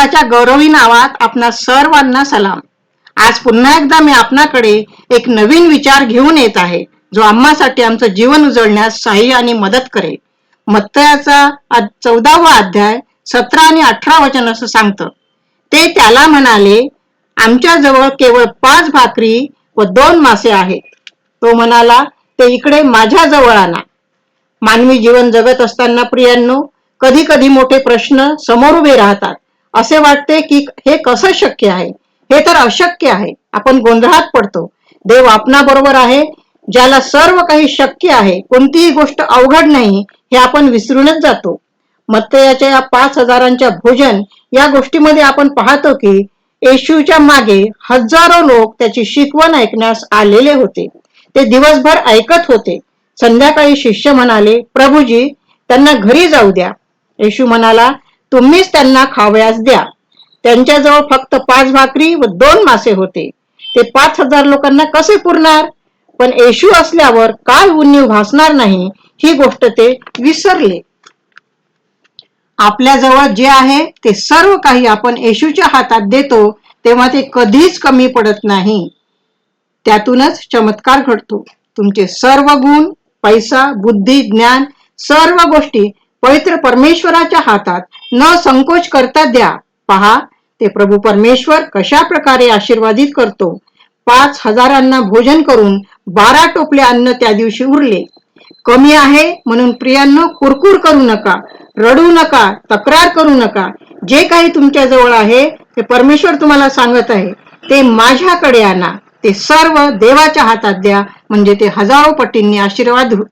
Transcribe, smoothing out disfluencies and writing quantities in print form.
प्रभुताच्या गौरवी नावात आपणा सर्वांना सलाम. आज पुन्हा एकदा मी आपणाकडे एक नवीन विचार घेऊन येत आहे, जो आम्हासाठी आमचं जीवन उजळण्यास सहाय्य आणि मदत करेल. मत्तयाचा 14वा अध्याय 17 आणि 18 वचन असं सांगतं. ते त्याला म्हणाले, आमच्याजवळ केवळ 5 भाकरी व 2 मासे आहेत. तो म्हणाला, ते इकडे माझ्याजवळ आणा. मानवी जीवन जगत असताना प्रियांनो, कधी कधी मोठे प्रश्न समोर उभे राहतात. असे वाटते की हे कसं शक्य आहे, हे तर अशक्य आहे. आपण गोंधळात पडतो. देव आपणाबरोबर आहे, ज्याला सर्व काही शक्य आहे. कोणतीही गोष्ट अवघड नाही हे आपण विसरूनच जातो. मत्तयाच्या या 5,000च्या भोजन या गोष्टीमध्ये आपण पाहतो की येशूच्या मागे हजारो लोक त्याची शिकवण ऐकण्यास आलेले होते. ते दिवसभर ऐकत होते. संध्याकाळी शिष्य म्हणाले, प्रभुजी, त्यांना घरी जाऊ द्या. येशू म्हणाला, तुम्हीच त्यांना खावयास द्या. त्यांच्याजवळ फक्त 5 भाकरी व 2 मासे होते. ते 5,000 लोकांना कसे पुरणार? पण येशू असल्यावर काय उणीव भासणार नाही ही गोष्ट ते विसरले. आपल्याजवळ जे आहे ते सर्व काही आपण येशूच्या हातात देतो तेव्हा ते कधीच कमी पडत नाही. त्यातूनच चमत्कार घडतो. तुमचे सर्व गुण, पैसा, बुद्धी, ज्ञान, सर्व गोष्टी पवित्र परमेश्वराच्या हातात न संकोच करता द्या. पहा, ते प्रभू परमेश्वर कशा प्रकारे आशीर्वादित करतो. 5,000 भोजन करून 12 टोपले अन्न त्या दिवशी उरले. कमी आहे म्हणून प्रियांनो, कुरकुर करू नका, रडू नका, तक्रार करू नका. जे काही तुमच्या जवळ आहे ते परमेश्वर तुम्हाला सांगत आहे, ते माझ्याकडे आणा. ते सर्व देवाच्या हातात द्या, म्हणजे ते हजारो पटींनी आशीर्वाद